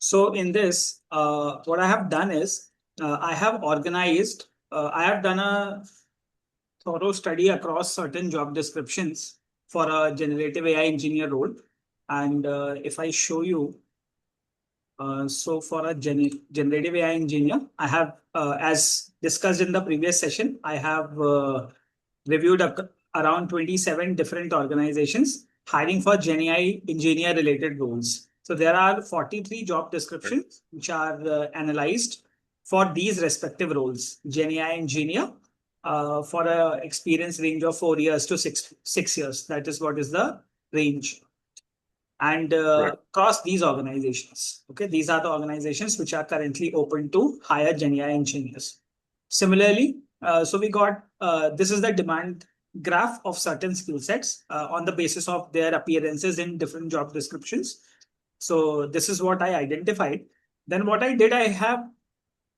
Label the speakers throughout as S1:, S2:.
S1: So in this, what I have done is I have organized, I have done a thorough study across certain job descriptions for a generative AI engineer role. And if I show you, so for a generative AI engineer, I have, as discussed in the previous session, I have reviewed around 27 different organizations hiring for GenAI engineer related roles. So there are 43 job descriptions which are analyzed for these respective roles. GenAI engineer for a experience range of 4 years to six years. That is what is the range. And
S2: Right.
S1: across these organizations. Okay, these are the organizations which are currently open to hire GenAI engineers. Similarly, so we got this is the demand graph of certain skill sets on the basis of their appearances in different job descriptions. So this is what I identified. Then what I did, I have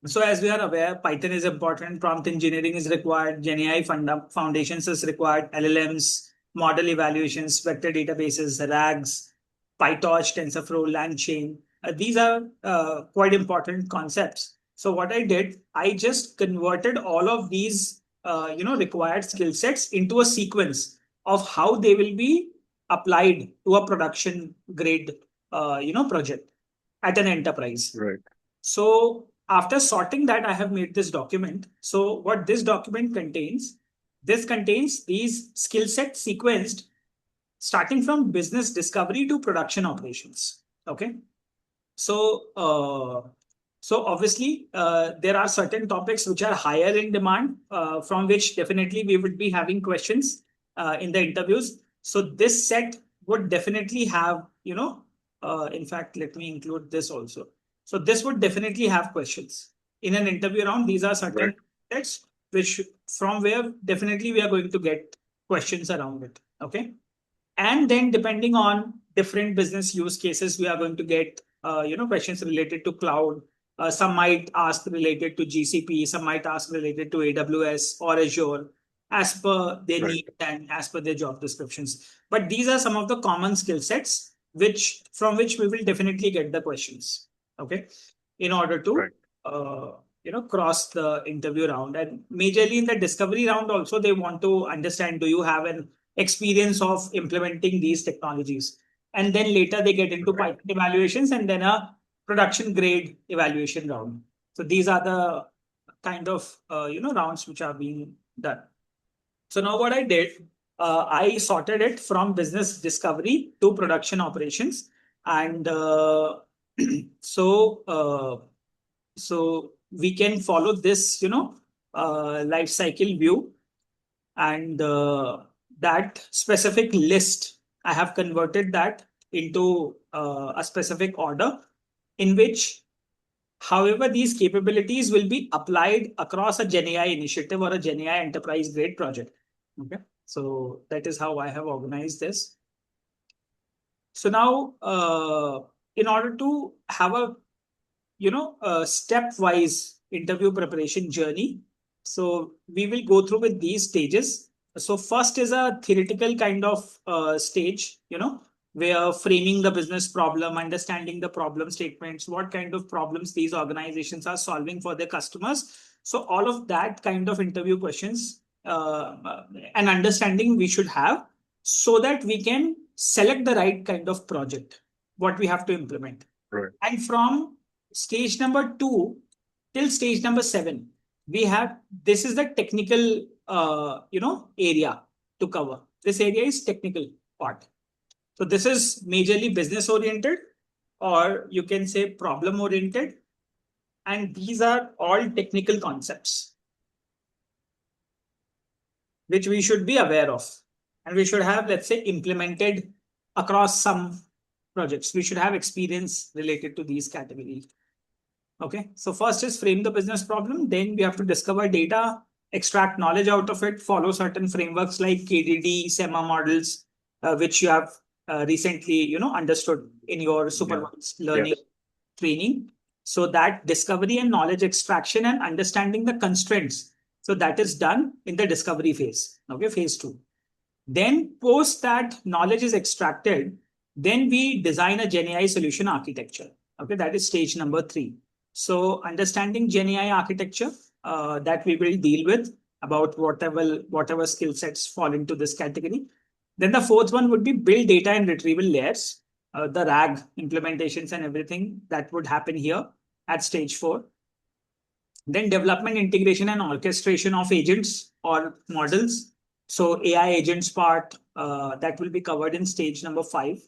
S1: so as we are aware, Python is important, prompt engineering is required, GenAI foundations is required, LLMs, model evaluations, vector databases, RAGs, PyTorch, TensorFlow, LangChain. These are quite important concepts. So what I did, I just converted all of these, required skill sets into a sequence of how they will be applied to a production grade, project at an enterprise.
S2: Right.
S1: So after sorting that, I have made this document. So what this document contains, this contains these skill sets sequenced starting from business discovery to production operations. Okay. So, so obviously, there are certain topics which are higher in demand, from which definitely we would be having questions in the interviews. So this set would definitely have, in fact, let me include this also. So this would definitely have questions in an interview round. These are
S2: Right.
S1: certain sets which from where definitely we are going to get questions around it. Okay. And then depending on different business use cases, we are going to get questions related to cloud. Some might ask related to GCP, some might ask related to AWS or Azure, as per their
S2: Right.
S1: need and as per their job descriptions. But these are some of the common skill sets which from which we will definitely get the questions. Okay, in order to
S2: Right.
S1: cross the interview round, and majorly in the discovery round also they want to understand, do you have an experience of implementing these technologies? And then later they get into
S2: Right.
S1: Python evaluations and then a production grade evaluation round. So these are the kind of rounds which are being done. So now what I did, I sorted it from business discovery to production operations, and so so we can follow this life cycle view, and that specific list, I have converted that into a specific order in which, however, these capabilities will be applied across a GenAI initiative or a GenAI enterprise grade project. Okay. So that is how I have organized this. So now, in order to have a a stepwise interview preparation journey. So we will go through with these stages. So first is a theoretical kind of stage, where framing the business problem, understanding the problem statements, what kind of problems these organizations are solving for their customers. So all of that kind of interview questions and understanding we should have, so that we can select the right kind of project, what we have to implement.
S2: Right.
S1: And from stage number 2 till stage number 7, we have, this is the technical area to cover. This area is technical part. So this is majorly business oriented, or you can say problem oriented, and these are all technical concepts which we should be aware of, and we should have, let's say, implemented across some projects. We should have experience related to these categories. Okay, so first is frame the business problem. Then we have to discover data, extract knowledge out of it, follow certain frameworks like KDD, SEMA models, which you have recently, understood in your
S2: Yeah.
S1: supervised learning
S2: Yes.
S1: training. So that discovery and knowledge extraction and understanding the constraints. So that is done in the discovery phase. Okay, phase 2. Then post that knowledge is extracted, then we design a GenAI solution architecture. Okay, that is stage number 3. So understanding GenAI architecture that we will deal with about whatever skill sets fall into this category. Then the fourth one would be build data and retrieval layers, the RAG implementations and everything that would happen here at stage 4. Then development, integration, and orchestration of agents or models. So AI agents part that will be covered in stage number 5.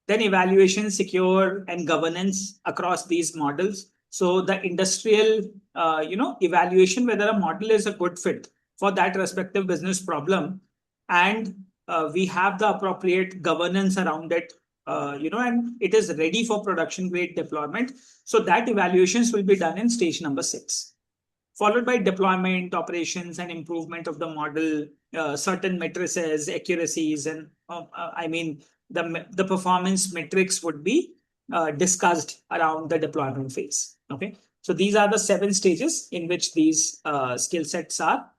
S1: Then evaluation, secure, and governance across these models. So the industrial, evaluation whether a model is a good fit for that respective business problem, and we have the appropriate governance around it, and it is ready for production grade deployment. So that evaluations will be done in stage number 6, followed by deployment, operations, and improvement of the model, certain matrices, accuracies, and the performance metrics would be discussed around the deployment phase. Okay, so these are the 7 stages in which these skill sets are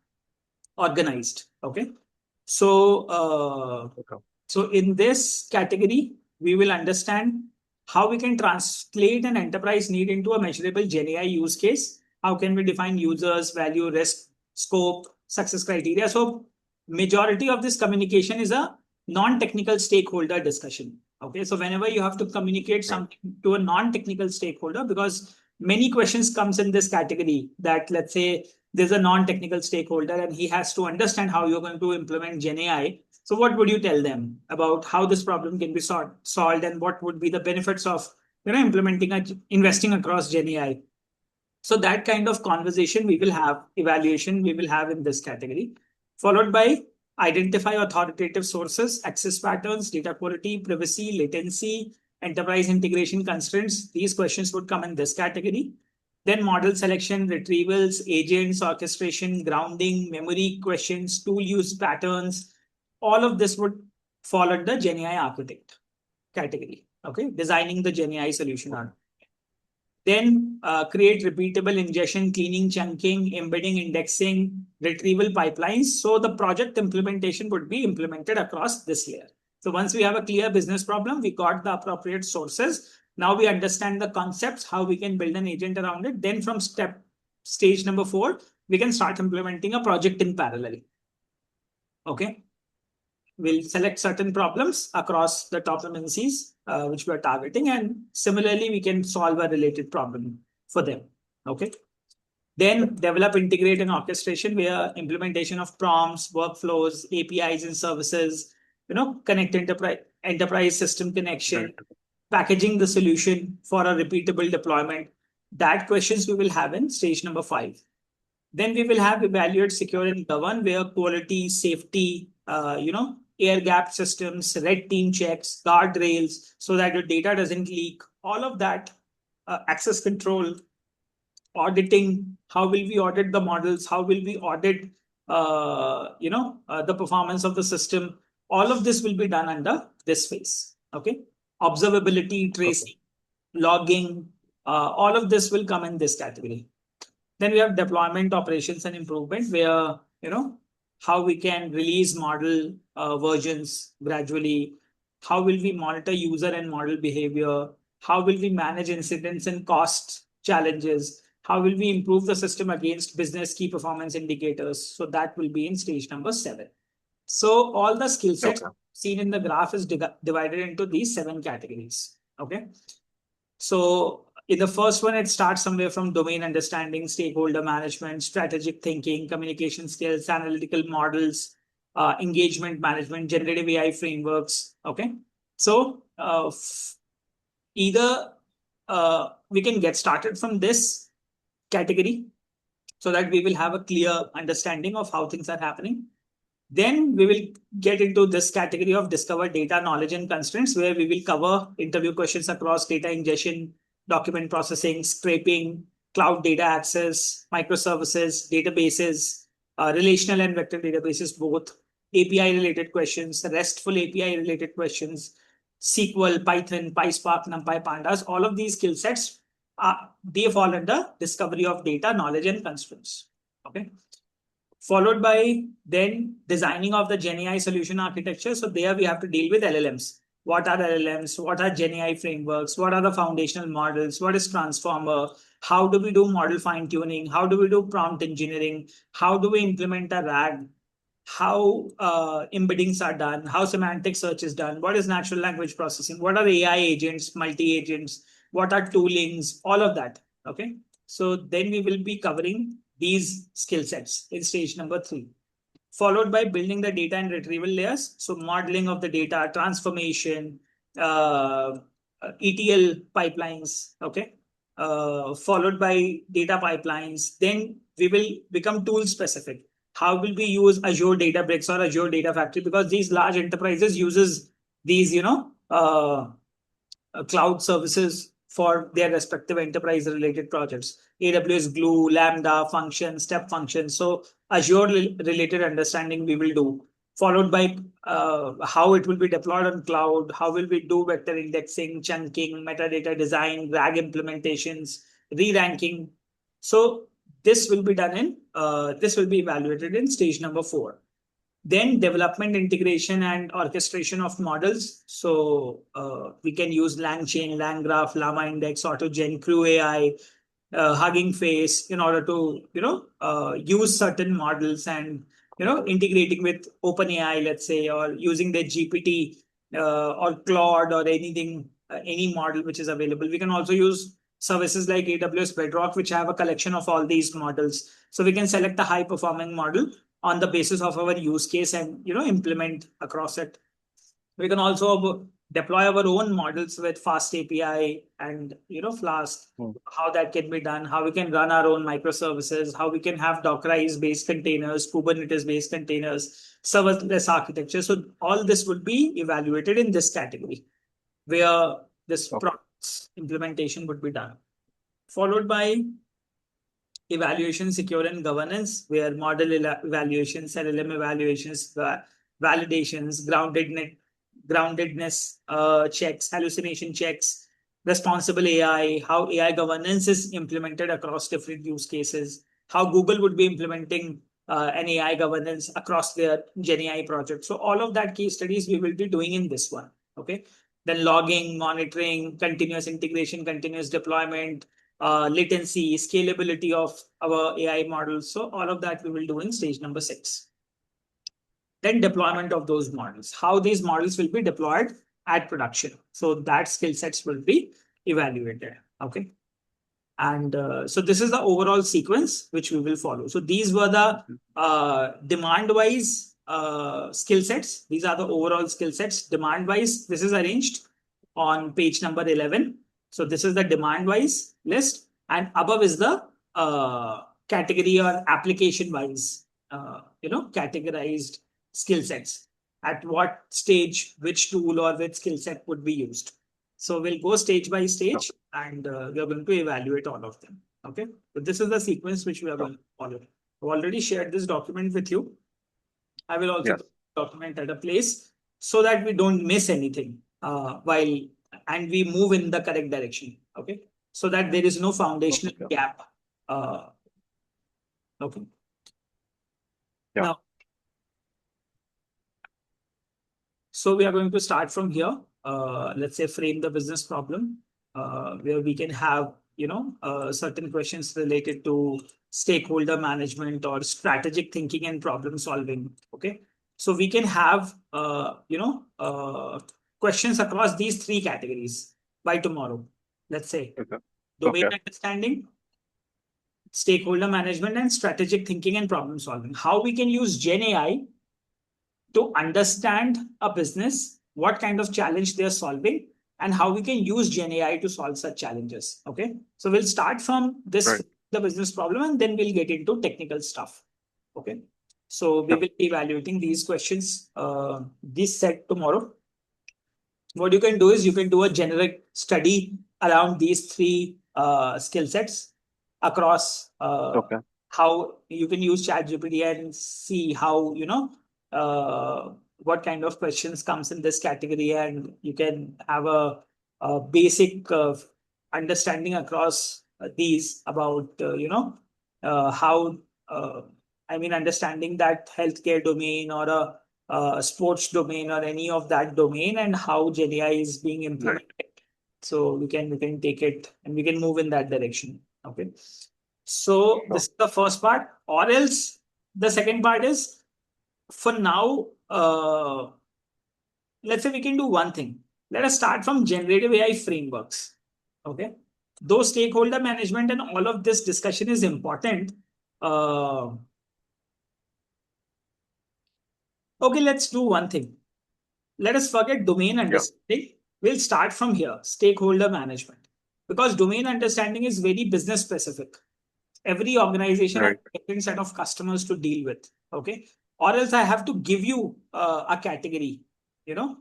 S1: organized. Okay, so so in this category, we will understand how we can translate an enterprise need into a measurable GenAI use case. How can we define users, value, risk, scope, success criteria? So majority of this communication is a non-technical stakeholder discussion. Okay, so whenever you have to communicate something to a non-technical stakeholder, because many questions comes in this category, that let's say there's a non-technical stakeholder and he has to understand how you're going to implement GenAI. So what would you tell them about how this problem can be solved, and what would be the benefits of investing across GenAI? So that kind of conversation we will have, evaluation we will have in this category, followed by identify authoritative sources, access patterns, data quality, privacy, latency, enterprise integration constraints. These questions would come in this category. Then model selection, retrievals, agents, orchestration, grounding, memory questions, tool use patterns. All of this would fall under GenAI architect category. Okay, designing the GenAI solution. Then create repeatable ingestion, cleaning, chunking, embedding, indexing, retrieval pipelines. So the project implementation would be implemented across this layer. So once we have a clear business problem, we got the appropriate sources. Now we understand the concepts, how we can build an agent around it. Then from stage number 4, we can start implementing a project in parallel. Okay. We'll select certain problems across the top MNCs which we are targeting, and similarly we can solve a related problem for them. Okay. Then develop, integrate, and orchestration, where implementation of prompts, workflows, APIs, and services, connect enterprise system connection, packaging the solution for a repeatable deployment. That questions we will have in stage number 5. Then we will have evaluate, secure, and govern, where quality, safety, air gap systems, red team checks, guardrails, so that your data doesn't leak. All of that, access control, auditing. How will we audit the models? How will we audit, the performance of the system? All of this will be done under this phase. Okay, observability, tracing, logging. All of this will come in this category. Then we have deployment, operations, and improvement, where how we can release model versions gradually. How will we monitor user and model behavior? How will we manage incidents and cost challenges? How will we improve the system against business key performance indicators? So that will be in stage number 7. So all the skill sets seen in the graph is divided into these 7 categories. Okay. So in the first one, it starts somewhere from domain understanding, stakeholder management, strategic thinking, communication skills, analytical models, engagement management, generative AI frameworks. Okay. So either we can get started from this category so that we will have a clear understanding of how things are happening. Then we will get into this category of discover data, knowledge, and constraints, where we will cover interview questions across data ingestion, document processing, scraping, cloud data access, microservices, databases, relational and vector databases, both API related questions, RESTful API related questions, SQL, Python, PySpark, NumPy, Pandas. All of these skill sets, they fall under discovery of data, knowledge, and constraints. Okay. Followed by then designing of the GenAI solution architecture. So there we have to deal with LLMs. what are LLMs, what are GenAI frameworks, what are the foundational models, what is transformer, how do we do model fine tuning, how do we do prompt engineering, how do we implement a RAG, how embeddings are done, how semantic search is done, what is natural language processing, what are AI agents, multi agents, what are toolings, all of that. Okay. So then we will be covering these skill sets in stage number 3, followed by building the data and retrieval layers. So modeling of the data, transformation, uh, ETL pipelines, okay, followed by data pipelines. Then we will become tool specific. How will we use Azure Databricks or Azure Data Factory? Because these large enterprises uses these, cloud services for their respective enterprise related projects. AWS Glue, Lambda, function, step function. So Azure related understanding we will do, followed by how it will be deployed on cloud, how will we do vector indexing, chunking, metadata design, RAG implementations, re-ranking. So this will be done in, this will be evaluated in stage number 4. Then development, integration, and orchestration of models. So we can use LangChain, LangGraph, Llama Index, AutoGen, Crew AI, Hugging Face in order to use certain models and integrating with OpenAI, let's say, or using their GPT or Claude or anything, any model which is available. We can also use services like AWS Bedrock, which have a collection of all these models. So we can select a high performing model on the basis of our use case and implement across it. We can also deploy our own models with fast API and Flask. How that can be done, how we can run our own microservices, how we can have Dockerized based containers, Kubernetes based containers, serverless architecture. So all this would be evaluated in this category where this implementation would be done, followed by evaluation, secure, and governance, where model evaluations, LLM evaluations, validations, groundedness checks, hallucination checks, responsible AI, how AI governance is implemented across different use cases, how Google would be implementing an AI governance across their GenAI project. So all of that case studies we will be doing in this one. Okay. Then logging, monitoring, continuous integration, continuous deployment, latency, scalability of our AI models. So all of that we will do in stage number 6. Then deployment of those models, how these models will be deployed at production. So that skill sets will be evaluated. Okay. And so this is the overall sequence which we will follow. So these were the demand-wise skill sets. These are the overall skill sets. Demand-wise, this is arranged on page number 11. So this is the demand-wise list. And above is the category or application-wise, categorized skill sets. At what stage, which tool or which skill set would be used. So we'll go stage by stage and we are going to evaluate all of them. Okay. But this is the sequence which we are going to follow. I've already shared this document with you. I will also put the document at a place so that we don't miss anything and we move in the correct direction. Okay. So that there is no foundational gap. Okay. Now, so we are going to start from here. Let's say frame the business problem, where we can have certain questions related to stakeholder management or strategic thinking and problem solving. Okay, so we can have questions across these 3 categories by tomorrow. Let's say domain understanding, stakeholder management, and strategic thinking and problem solving. How we can use Gen AI to understand a business, what kind of challenge they're solving, and how we can use Gen AI to solve such challenges. Okay. So we'll start from this, the business problem, and then we'll get into technical stuff. Okay. So we will be evaluating these questions, this set tomorrow. What you can do is you can do a generic study around these 3 skill sets across how you can use ChatGPT and see how, what kind of questions comes in this category, and you can have a basic understanding across these about, how, understanding that healthcare domain or a sports domain or any of that domain and how GenAI is being
S2: Right.
S1: implemented. So we can take it and we can move in that direction. Okay. So this
S2: Sure.
S1: is the first part, or else the second part is for now, let's say we can do one thing. Let us start from generative AI frameworks. Okay. Though stakeholder management and all of this discussion is important. Uh, okay, let's do one thing. Let us forget domain
S2: Yeah.
S1: understanding. We'll start from here, stakeholder management. Because domain understanding is very business specific. Every organization has
S2: Right.
S1: a different set of customers to deal with. Okay. Or else I have to give you a category. You know,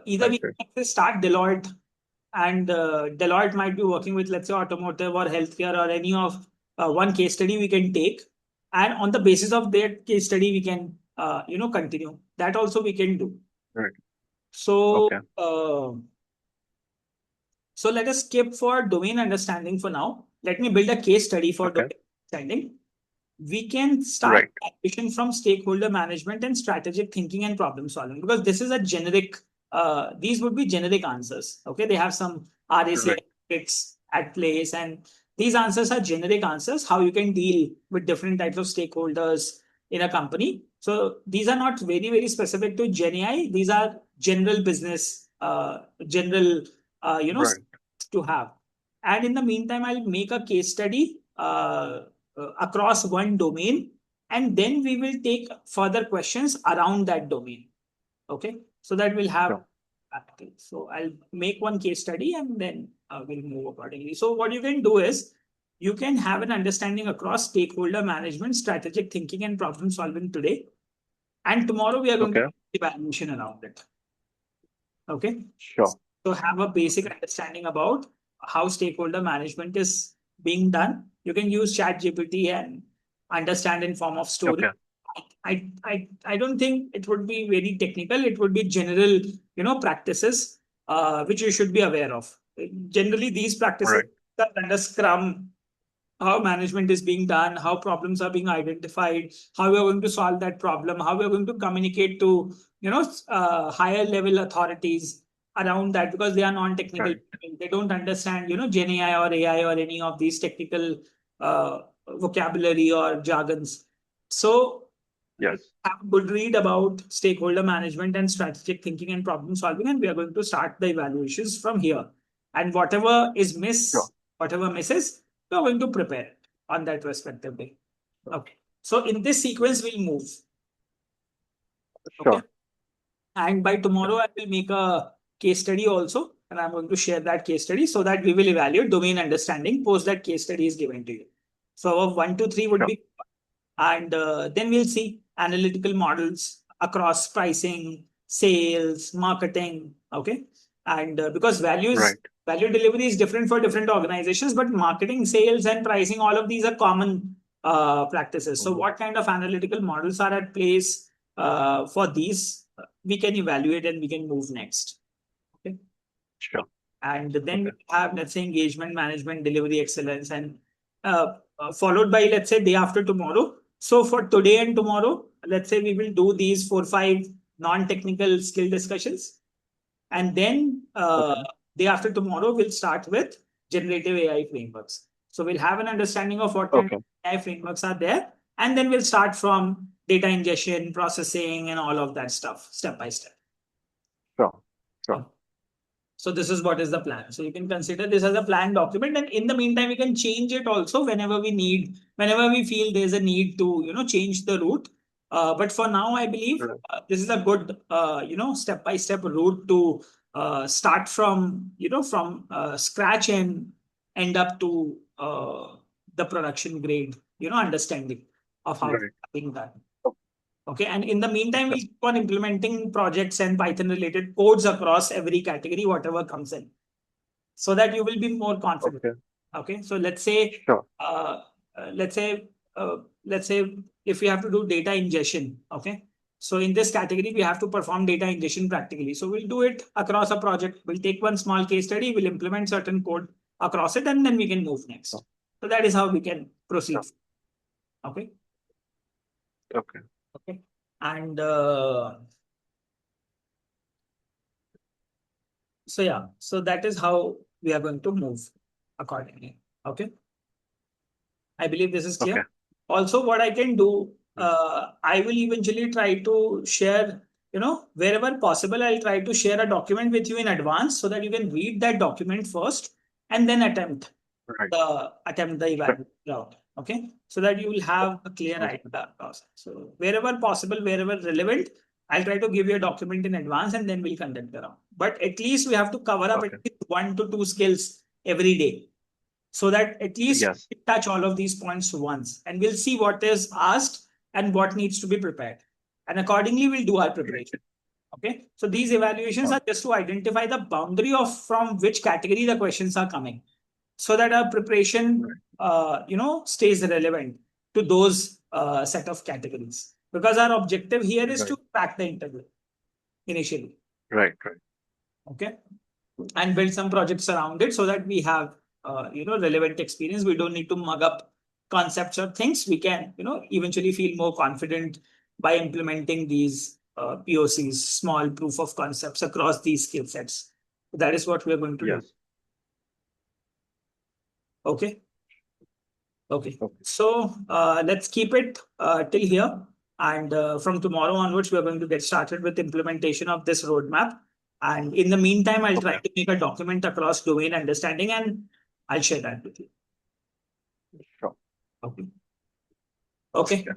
S1: either
S2: I
S1: we
S2: see.
S1: can start Deloitte, and Deloitte might be working with, let's say, automotive or healthcare or any of one case study we can take. And on the basis of that case study, we can, continue. That also we can do.
S2: Right.
S1: So,
S2: Okay.
S1: so let us skip for domain understanding for now. Let me build a case study for
S2: Okay.
S1: domain understanding. We can start
S2: Right.
S1: transition from stakeholder management and strategic thinking and problem solving, because this is a generic, these would be generic answers. Okay. They have some RAC
S2: Right.
S1: metrics at place, and these answers are generic answers, how you can deal with different types of stakeholders in a company. So these are not very, very specific to GenAI. These are general business, general,
S2: Right.
S1: to have. And in the meantime, I'll make a case study across one domain, and then we will take further questions around that domain. Okay, so that will have.
S2: Sure.
S1: So I'll make one case study and then we'll move accordingly. So what you can do is you can have an understanding across stakeholder management, strategic thinking, and problem solving today. And tomorrow we are going to
S2: Okay.
S1: do evaluation around it. Okay.
S2: Sure.
S1: So have a basic understanding about how stakeholder management is being done. You can use ChatGPT and understand in form of story.
S2: Okay.
S1: I don't think it would be very technical. It would be general, practices which you should be aware of. Generally, these practices
S2: Right.
S1: are under Scrum, how management is being done, how problems are being identified, how we are going to solve that problem, how we are going to communicate to higher level authorities around that, because they are non-technical.
S2: Right.
S1: They don't understand Gen AI or AI or any of these technical vocabulary or jargons. So
S2: Yes.
S1: have a good read about stakeholder management and strategic thinking and problem solving, and we are going to start the evaluations from here. And
S2: Sure.
S1: whatever misses, we are going to prepare it on that respective day. Okay. So in this sequence, we'll move. Okay.
S2: Sure.
S1: And by
S2: Yeah.
S1: tomorrow, I will make a case study also, and I'm going to share that case study so that we will evaluate domain understanding post that case study is given to you. So our 1, 2, 3 would
S2: Sure.
S1: be, and then we'll see analytical models across pricing, sales, marketing. Okay. And because
S2: Right.
S1: value delivery is different for different organizations, but marketing, sales, and pricing, all of these are common practices. So
S2: Mhm.
S1: what kind of analytical models are at place for these? We can evaluate and we can move next. Okay.
S2: Sure.
S1: And then we
S2: Okay.
S1: have, let's say, engagement management, delivery excellence, and followed by, let's say, day after tomorrow. So for today and tomorrow, let's say we will do these 4, 5 non-technical skill discussions. And then
S2: Okay.
S1: day after tomorrow, we'll start with generative AI frameworks. So we'll have an understanding of what kind
S2: Okay.
S1: of AI frameworks are there. And then we'll start from data ingestion, processing, and all of that stuff, step by step.
S2: Sure. Sure.
S1: Okay. So this is what is the plan. So you can consider this as a plan document, and in the meantime, we can change it also whenever we feel there's a need to, change the route. But for now, I believe
S2: Right.
S1: this is a good, step by step route to start from, from scratch and end up to the production grade, understanding of how it's
S2: Right.
S1: being done.
S2: O-
S1: Okay. And in the meantime,
S2: Okay.
S1: we keep on implementing projects and Python related codes across every category, whatever comes in, so that you will be more confident.
S2: Okay.
S1: Okay. So
S2: Sure.
S1: let's say, let's say if we have to do data ingestion. Okay. So in this category, we have to perform data ingestion practically. So we'll do it across a project. We'll take one small case study, we'll implement certain code across it, and then we can move
S2: Sure.
S1: next. So that is how we can proceed.
S2: Sure.
S1: Okay.
S2: Okay.
S1: Okay. And so yeah, so that is how we are going to move accordingly. Okay. I believe this is
S2: Okay.
S1: clear. Also, what I can do,
S2: Mm.
S1: I will eventually try to share, wherever possible, I'll try to share a document with you in advance so that you can read that document first and then
S2: Right.
S1: attempt the
S2: Sure.
S1: evaluation route. Okay, so that you will have a clear
S2: Sounds
S1: idea
S2: good.
S1: of the process. So wherever possible, wherever relevant, I'll try to give you a document in advance and then we'll conduct the round. But at least we have to cover up at
S2: Okay.
S1: least 1 to 2 skills every day so that at least
S2: Yes.
S1: we touch all of these points once and we'll see what is asked and what needs to be prepared. And accordingly, we'll do our
S2: Great.
S1: preparation. Okay. So these evaluations
S2: All
S1: are just to identify the boundary of from which category the questions are coming so that our preparation,
S2: right.
S1: stays relevant to those set of categories. Because our objective here is
S2: Right.
S1: to crack the interview initially.
S2: Right. Right.
S1: Okay, and build some projects around it so that we have relevant experience. We don't need to mug up concepts or things. We can eventually feel more confident by implementing these POCs, small proof of concepts across these skill sets. That is what we are going to do.
S2: Yes.
S1: Okay. Okay.
S2: Okay.
S1: So let's keep it till here. And from tomorrow onwards, we are going to get started with implementation of this roadmap. And in the meantime, I'll try
S2: Okay.
S1: to make a document across domain understanding and I'll share that with you.
S2: Sure.
S1: Okay. Okay.
S2: Yeah.